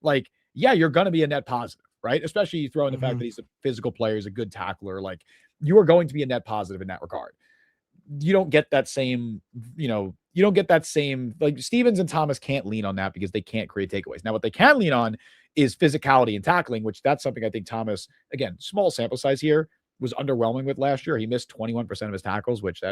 you're going to be a net positive, right? Especially you throw in the fact that he's a physical player, he's a good tackler. Like you are going to be a net positive in that regard. You don't get that same, like Stevens and Thomas can't lean on that because they can't create takeaways. Now, what they can lean on is physicality and tackling, which that's something I think Thomas, again, small sample size here, was underwhelming with last year. He missed 21% of his tackles, which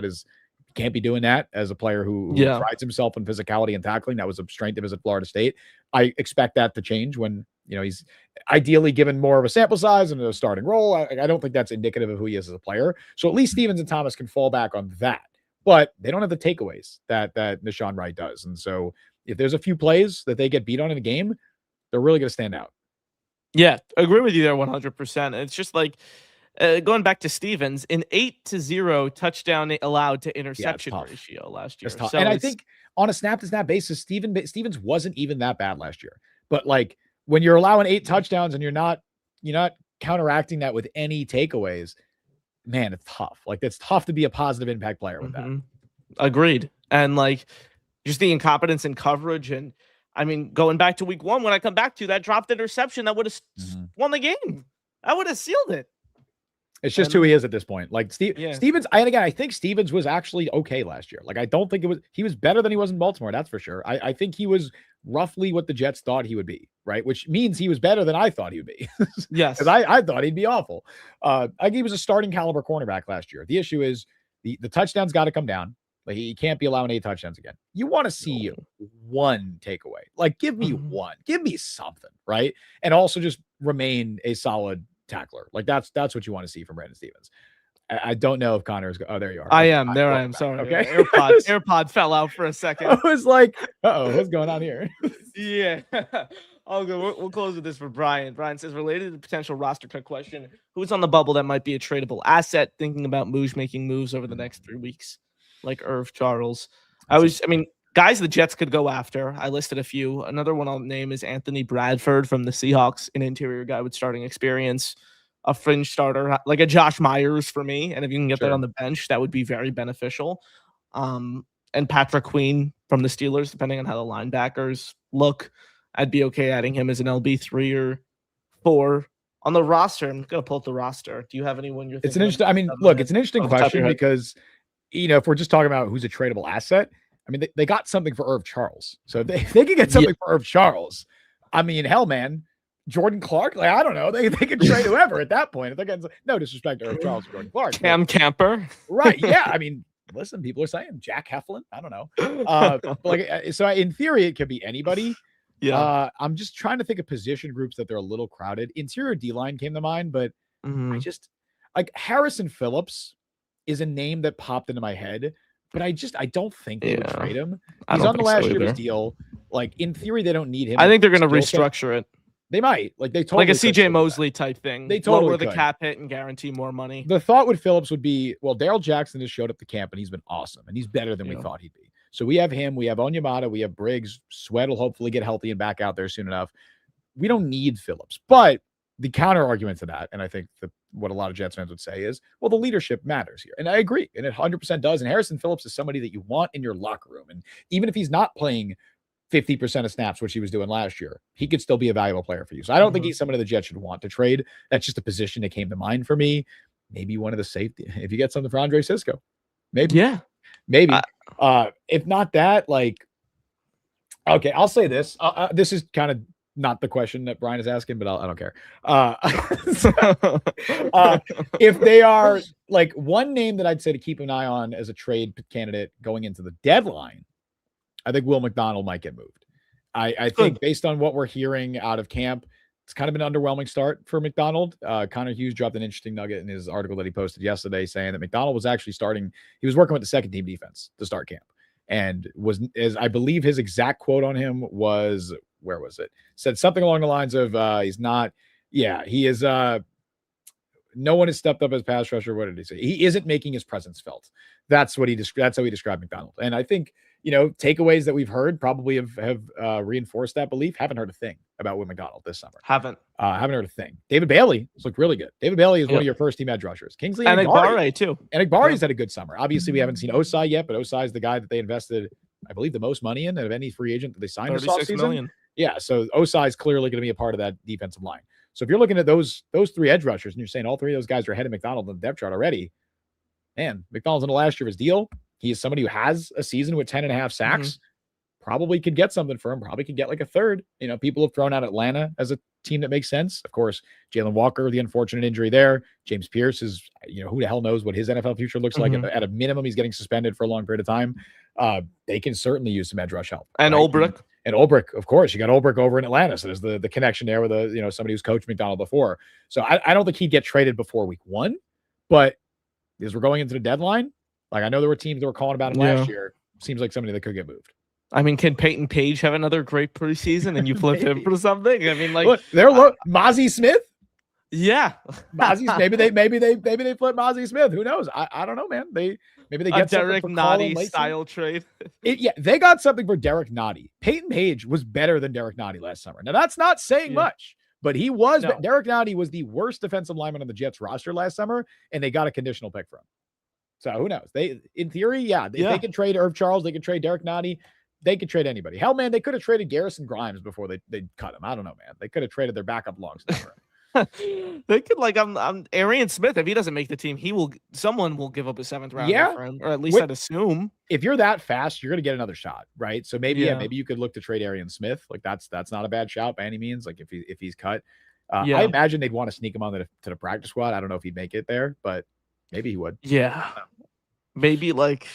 can't be doing that as a player who prides himself in physicality and tackling. That was a strength of his at Florida State. I expect that to change when he's ideally given more of a sample size and a starting role. I don't think that's indicative of who he is as a player. So at least Stevens and Thomas can fall back on that, but they don't have the takeaways that Nashawn Wright does. And so if there's a few plays that they get beat on in a game, they're really going to stand out. Yeah, agree with you there 100%. It's just like going back to Stevens, an 8-0 touchdown allowed to interception ratio last year. So and I think on a snap-to-snap basis, Stevens wasn't even that bad last year. But when you're allowing 8 touchdowns and you're not counteracting that with any takeaways, man, it's tough. It's tough to be a positive impact player with that. Agreed. And just the incompetence in coverage. And I mean, going back to week 1, when I come back to that dropped interception, that would have won the game. I would have sealed it. It's just who he is at this point. Like Yeah. Stevens, and again, I think Stevens was actually okay last year. Like, I don't think he was better than he was in Baltimore. That's for sure. I think he was roughly what the Jets thought he would be, right? Which means he was better than I thought he would be. Yes. Because I thought he'd be awful. I think he was a starting caliber cornerback last year. The issue is the touchdowns got to come down. Like, he can't be allowing 8 touchdowns again. You want to see one takeaway. Like, give me one. Give me something, right? And also just remain a solid tackler. Like, that's what you want to see from Brandon Stevens. I don't know if Connor's oh, there you are. I am. There I am. Sorry. Okay. AirPod fell out for a second. I was like, what's going on here? Yeah. I'll go. We'll close with this for Brian. Brian says, related to the potential roster cut question, who's on the bubble that might be a tradable asset, thinking about making moves over the next 3 weeks, like Irv Charles. Guys the Jets could go after. I listed a few. Another one I'll name is Anthony Bradford from the Seahawks, an interior guy with starting experience, a fringe starter, like a Josh Myers for me. And if you can get that on the bench, that would be very beneficial. And Patrick Queen from the Steelers, depending on how the linebackers look, I'd be okay adding him as an LB3 or 4 on the roster. I'm going to pull up the roster. Do you have anyone you're thinking? It's an interesting, it's an interesting question because, if we're just talking about who's a tradable asset, they got something for Irv Charles. So they could get something for Irv Charles. Hell, man, Jordan Clark. Like, I don't know. They could trade whoever at that point. If they're getting no disrespect to Irv Charles and Jordan Clark. Cam Camper. Right. Yeah. Listen, people are saying Jack Heflin. I don't know. So in theory, it could be anybody. Yeah. I'm just trying to think of position groups that they're a little crowded. Interior D-line came to mind, but I just like Harrison Phillips is a name that popped into my head. But I don't think they would trade him. He's on the last year of his deal. Like, in theory, they don't need him. I think they're going to restructure it. They might. Like, they totally like a CJ Mosley type thing. They totally lower the cap hit and guarantee more money. The thought with Phillips would be, well, Daryl Jackson has showed up to camp and he's been awesome and he's better than we thought he'd be. So we have him. We have Onyemata. We have Briggs. Sweat will hopefully get healthy and back out there soon enough. We don't need Phillips. But the counter argument to that, and I think what a lot of Jets fans would say is, well, the leadership matters here. And I agree. And it 100% does. And Harrison Phillips is somebody that you want in your locker room. And even if he's not playing 50% of snaps, which he was doing last year, he could still be a valuable player for you. So I don't think he's somebody the Jets should want to trade. That's just a position that came to mind for me. Maybe one of the safety. If you get something for Andre Sisco, maybe. Yeah. Maybe. If not that, like, okay, I'll say this. This is kind of not the question that Brian is asking, but I don't care. If they are like one name that I'd say to keep an eye on as a trade candidate going into the deadline, I think Will McDonald might get moved. I think based on what we're hearing out of camp, it's kind of an underwhelming start for McDonald. Connor Hughes dropped an interesting nugget in his article that he posted yesterday saying that McDonald was actually he was working with the second team defense to start camp. And I believe his exact quote on him was, where was it? Said something along the lines of, he is, no one has stepped up as pass rusher. What did he say? He isn't making his presence felt. That's how he described McDonald. And I think, takeaways that we've heard probably have reinforced that belief. Haven't heard a thing about Will McDonald this summer. Haven't heard a thing. David Bailey has looked really good. David Bailey is one of your first team edge rushers. Kingsley Enagbare too. Enagbari's had a good summer. Obviously, we haven't seen Osai yet, but Osai is the guy that they invested, I believe, the most money in of any free agent that they signed this offseason. $36 million. Yeah, so Osai is clearly going to be a part of that defensive line. So if you're looking at those 3 edge rushers and you're saying all 3 of those guys are ahead of McDonald in the depth chart already, man, McDonald's in the last year of his deal. He is somebody who has a season with 10.5 sacks. Probably could get something for him. Probably could get like a third. People have thrown out Atlanta as a team that makes sense. Of course, Jalen Walker, the unfortunate injury there. James Pierce is, who the hell knows what his NFL future looks like. At a minimum, he's getting suspended for a long period of time. They can certainly use some edge rush help. And right? Ulbrich. And Ulbrich, of course, you got Ulbrich over in Atlanta. So there's the connection there with somebody who's coached McDonald before. So I don't think he'd get traded before week 1, but as we're going into the deadline, like I know there were teams that were calling about him last year. Seems like somebody that could get moved. Can Peyton Page have another great preseason and you flip him for something? Look, they're Mozzie Smith. Yeah, Mozzie's maybe they flip Mozzie Smith. Who knows? I don't know, man. Maybe they get Derek Noddy style trade. They got something for Derek Noddy. Peyton Page was better than Derek Noddy last summer. Now that's not saying much, but he was. No. Derek Noddy was the worst defensive lineman on the Jets roster last summer, and they got a conditional pick from him. So who knows? They, in theory, they could trade Irv Charles. They could trade Derek Noddy. They could trade anybody. Hell, man, they could have traded Garrison Grimes before they cut him. I don't know, man. They could have traded their backup long snapper. They could like I'm Arian Smith. If he doesn't make the team, someone will give up a 7th rounder Yeah. for him, or at least I'd assume. If you're that fast, you're gonna get another shot, right? So maybe Yeah. maybe you could look to trade Arian Smith. Like that's not a bad shout by any means. Like if he's cut, Yeah. I imagine they'd want to sneak him on to the practice squad. I don't know if he'd make it there, but maybe he would. Yeah, maybe like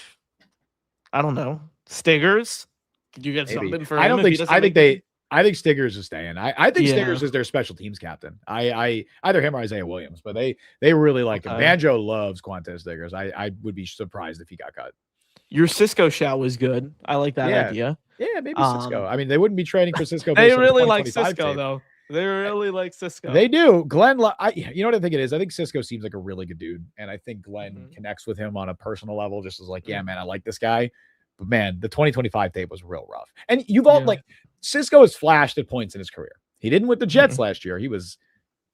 I don't know, Stiggers. Could you get Maybe. something for I him? don't if he think. doesn't I make think the team? I think Stiggers is staying. I think Yeah. Stiggers is their special teams captain. I either him or Isaiah Williams, but they really like him. Okay. Banjo loves Quantez Stiggers. I would be surprised if he got cut. Your Cisco shout was good. I like that Yeah. idea. Yeah, maybe Cisco. I mean, they wouldn't be trading for Cisco. They based on the really like 2025 Cisco tape. though. They really like Cisco. They do. Glenn, you know what I think it is? I think Cisco seems like a really good dude. And I think Glenn Mhm. connects with him on a personal level, just as like, yeah, man, I like this guy. But man, the 2025 tape was real rough. And you've all Yeah. like Cisco has flashed at points in his career. He didn't with the Jets last year. He was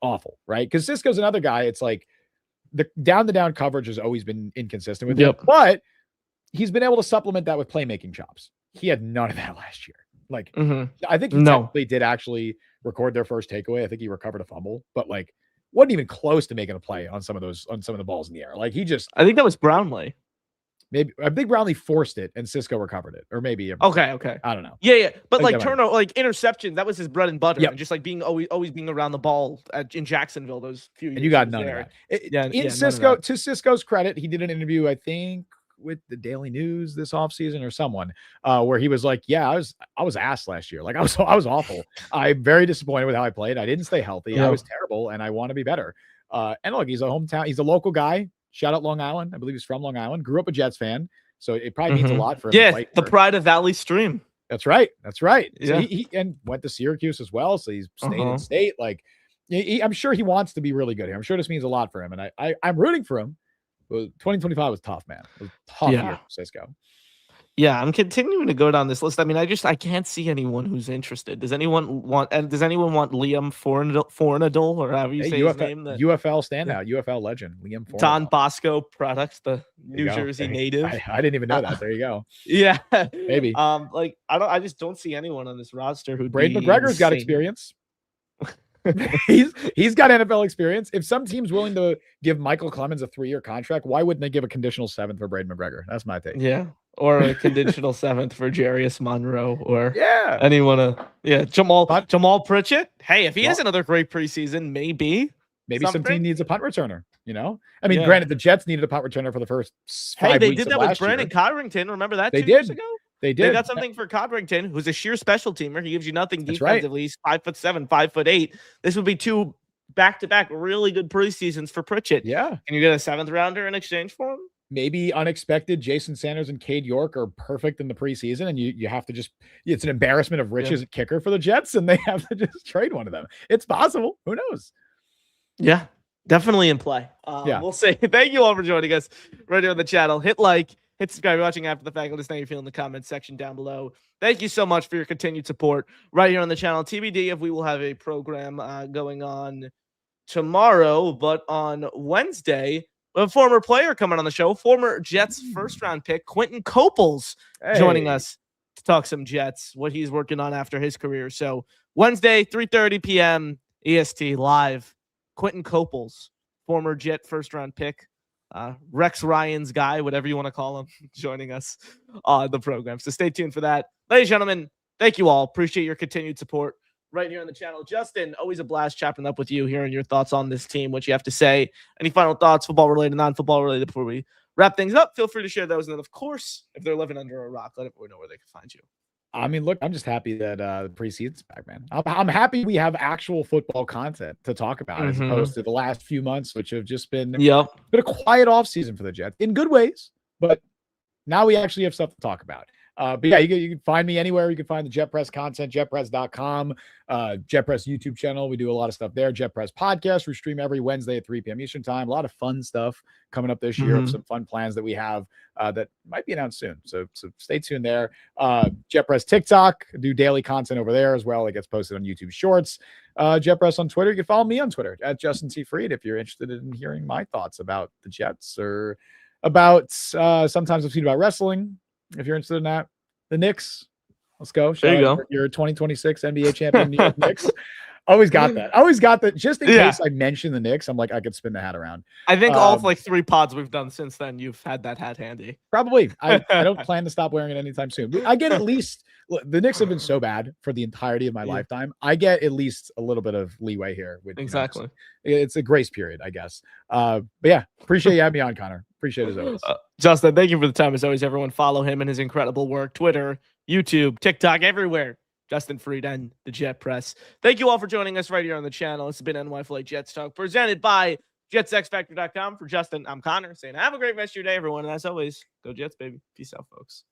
awful, right? Because Cisco's another guy. It's like the down coverage has always been inconsistent with him, but he's been able to supplement that with playmaking chops. He had none of that last year. Like, I think he technically did actually record their first takeaway. I think he recovered a fumble, but like wasn't even close to making a play on some of the balls in the air. Like I think that was Brownlee. Maybe I think Brownlee forced it and Cisco recovered it, or maybe Okay. I don't know. Yeah. But Think like that might- turnover, like interception, that was his bread and butter. Yep. And just like being always being around the ball in Jacksonville those few years. And you got he was none there. of that. Yeah, none of Cisco, that. to Cisco's credit, he did an interview, I think, with the Daily News this offseason or someone, where he was like, yeah, I was ass last year. Like I was awful. I'm very disappointed with how I played. I didn't stay healthy. Yeah. I was terrible and I want to be better. And look, he's a local guy. Shout out Long Island. I believe he's from Long Island. Grew up a Jets fan. So it probably means a lot for him. Yeah, to play the for. pride of Valley Stream. That's right. So Yeah. he and went to Syracuse as well. So he's stayed in state. Like I'm sure he wants to be really good here. I'm sure this means a lot for him. And I'm rooting for him. But 2025 was tough, man. It was a tough year for Cisco. Yeah, I'm continuing to go down this list. I mean, I can't see anyone who's interested. Does anyone want Liam Fornadol, or however you say his name? The UFL standout, UFL legend, Liam Fornadol. Don Bosco product, the There you New go. Jersey Hey, native. I didn't even know that. There you go. Yeah, Maybe. Like I just don't see anyone on this roster who. Braden McGregor's got experience. he's got NFL experience. If some team's willing to give Michael Clemens a 3-year contract, why wouldn't they give a conditional 7th for Braden McGregor? That's my take. Yeah, or a conditional 7th for Jarius Monroe, or Yeah. Jamal Pritchett. Hey, if he has another great preseason, maybe some something. team needs a punt returner, you know? I mean, Yeah. granted, the Jets needed a punt returner for the first 5 Hey, they weeks did of that with last Brandon year. Codrington. Remember that They 2 years did. ago? They They did. got something for Codrington, who's a sheer special teamer. He gives you nothing That's right. defensively. He's 5'7", 5'8". This would be 2 back-to-back really good preseasons for Pritchett. Yeah. Can you get a 7th rounder in exchange for him? Maybe unexpected Jason Sanders and Cade York are perfect in the preseason, and you have to just, it's an embarrassment of riches at kicker for the Jets, and they have to just trade one of them. It's possible. Who knows? Yeah, definitely in play. We'll say thank you all for joining us right here on the channel. Hit like, hit subscribe. If you're watching after the fact. Let us know how you feel in the comments section down below. Thank you so much for your continued support right here on the channel. TBD if we will have a program going on tomorrow, but on Wednesday, a former player coming on the show, former Jets first-round pick, Quentin Coples, joining us to talk some Jets, what he's working on after his career. So Wednesday, 3:30 p.m. EST live. Quentin Coples, former Jet first-round pick, Rex Ryan's guy, whatever you want to call him, joining us on the program. So stay tuned for that. Ladies and gentlemen, thank you all. Appreciate your continued support right here on the channel. Justin, always a blast chopping up with you, hearing your thoughts on this team, what you have to say. Any final thoughts, football related, non-football related, before we wrap things up? Feel free to share those. And then, of course, if they're living under a rock, let everyone know where they can find you. I mean, look, I'm just happy that the preseason's back, man. I'm happy we have actual football content to talk about as opposed to the last few months, which have just been a quiet offseason for the Jets in good ways. But now we actually have stuff to talk about. But yeah, you can find me anywhere. You can find the Jet Press content, jetpress.com, Jet Press YouTube channel. We do a lot of stuff there. Jet Press podcast. We stream every Wednesday at 3 p.m. Eastern time. A lot of fun stuff coming up this year. Some fun plans that we have that might be announced soon. So stay tuned there. Jet Press TikTok, do daily content over there as well. It gets posted on YouTube Shorts. Jet Press on Twitter. You can follow me on Twitter at Justin T. Fried if you're interested in hearing my thoughts about the Jets or about sometimes I've seen about wrestling. If you're interested in that, the Knicks, let's go. There you go. Your 2026 NBA champion New York Knicks. Always got that. Always got that. Just in Yeah. case I mention the Knicks, I'm like, I could spin the hat around. I think all of like 3 pods we've done since then, you've had that hat handy. Probably. I don't plan to stop wearing it anytime soon. I get at least look, the Knicks have been so bad for the entirety of my lifetime. I get at least a little bit of leeway here. With, Exactly. It's a grace period, I guess. But yeah, appreciate you having me on, Connor. Appreciate it as always. Justin, thank you for the time as always. Everyone follow him and his incredible work. Twitter, YouTube, TikTok, everywhere. Justin Frieden, the Jet Press. Thank you all for joining us right here on the channel. This has been NY Flight Jets Talk, presented by JetsXFactor.com. For Justin, I'm Connor, saying have a great rest of your day, everyone. And as always, go Jets, baby. Peace out, folks.